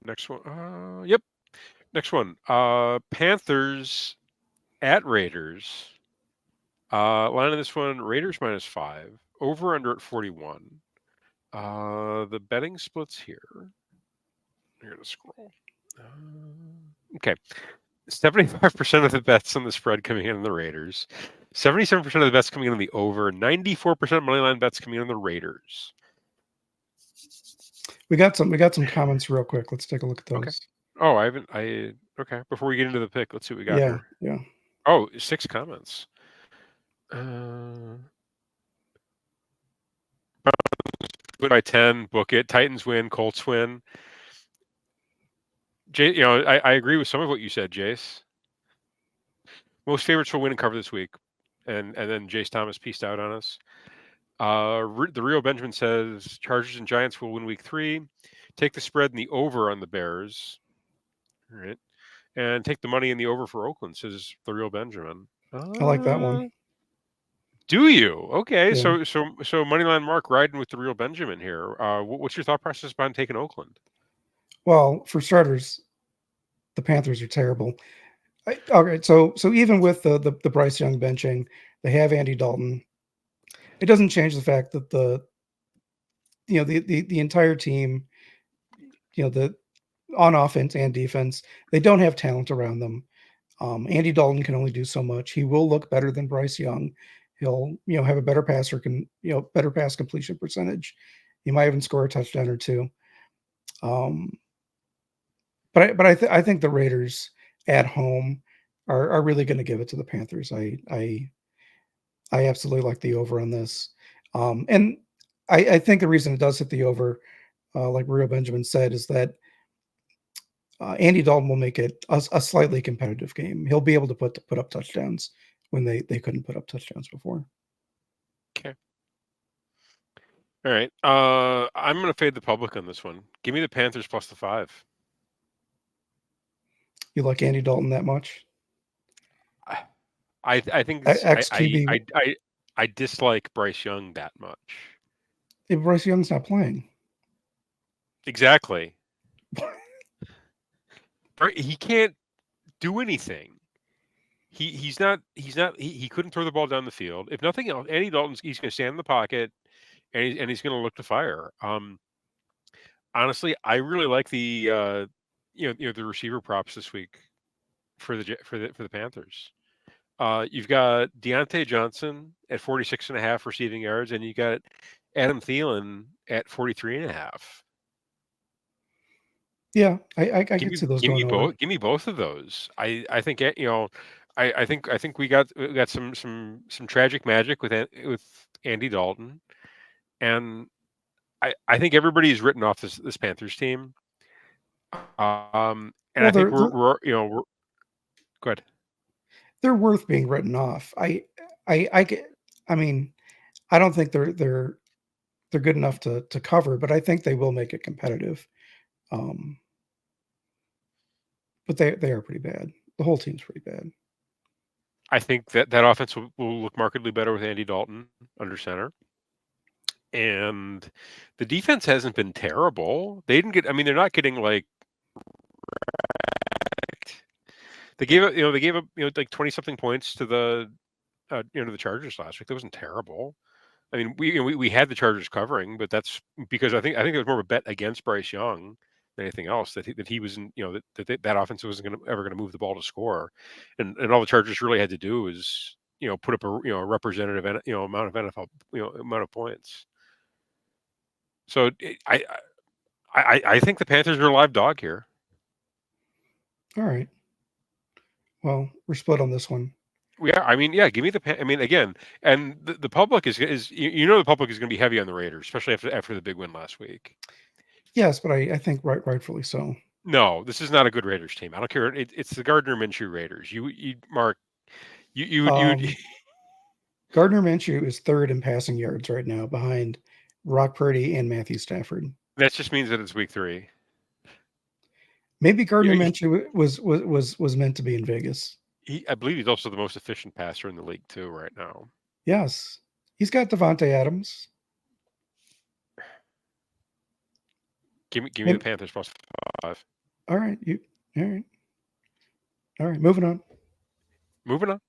Next one. Yep. Next one. Panthers at Raiders. Line of this one: Raiders -5. Over under at 41. The betting splits here. Here to scroll. Okay. 75% of the bets on the spread coming in on the Raiders. 77% of the bets coming in on the over. 94% money line bets coming in on the Raiders. We got some comments real quick. Let's take a look at Okay. those. Oh, I haven't. Okay. Before we get into the pick, let's see what we got Yeah, here. yeah. Oh, 6 comments. Uh, win by 10. Book it. Titans win. Colts win. Jay, I agree with some of what you said, Jace. Most favorites will win and cover this week, and then Jace Thomas pieced out on us. The real Benjamin says Chargers and Giants will win week 3. Take the spread and the over on the Bears. All right. And take the money in the over for Oakland, says the real Benjamin. I like that one. Do you? Okay. Yeah. So Moneyline Mark riding with the real Benjamin here. What's your thought process behind taking Oakland? Well, for starters, the Panthers are terrible. All right, so even with the Bryce Young benching, they have Andy Dalton. It doesn't change the fact that the entire team, the on offense and defense, they don't have talent around them. Andy Dalton can only do so much. He will look better than Bryce Young. He'll have a better better pass completion percentage. He might even score a touchdown or two. Um, I think the Raiders at home are really going to give it to the Panthers. I absolutely like the over on this, and I think the reason it does hit the over, like Rio Benjamin said, is that Andy Dalton will make it a slightly competitive game. He'll be able to put up touchdowns when they couldn't put up touchdowns before. Okay. All right. I'm going to fade the public on this one. Give me the Panthers plus the 5. You like Andy Dalton that much? I think this. Ex QB. I dislike Bryce Young that much. Bryce Young's not playing. Exactly. He can't do anything. He couldn't throw the ball down the field. If nothing else, Andy Dalton's he's going to stand in the pocket and he's going to look to fire. Honestly, I really like the the receiver props this week for the Panthers. You've got Deontay Johnson at 46.5 receiving yards, and you got Adam Thielen at 43.5. Yeah, I could see those Give me going over. both. Give me both of those. I think I think we got some tragic magic with Andy Dalton, and I think everybody's written off this Panthers team. And I Well, think we're good. they're worth being written off. I I mean, I don't think they're good enough to cover, but I think they will make it competitive. Um, but they are pretty bad. The whole team's pretty bad. I think that offense will look markedly better with Andy Dalton under center. And the defense hasn't been terrible. They didn't get. I mean, they're not getting like they gave up. They gave up. Like 20 something points to to the Chargers last week. That wasn't terrible. I mean, we had the Chargers covering, but that's because I think it was more of a bet against Bryce Young than anything else that he wasn't. That offense wasn't ever going to move the ball to score, and all the Chargers really had to do was put up a representative amount of NFL amount of points. So I think the Panthers are a live dog here. All right. Well, we're split on this one. Yeah, I mean, yeah. Give me I mean, again, and the public is the public is going to be heavy on the Raiders, especially after the big win last week. Yes, but I think rightfully so. No, this is not a good Raiders team. I don't care. It's the Gardner Minshew Raiders. Mark, you would. Gardner Minshew is third in passing yards right now, behind Brock Purdy and Matthew Stafford. That just means that it's week 3. Maybe Gardner Yeah, Minshew was meant to be in Vegas. I believe he's also the most efficient passer in the league too right now. Yes, he's got Devontae Adams. Give me the And Panthers +5. all right, you all right. All right, moving on. Moving on.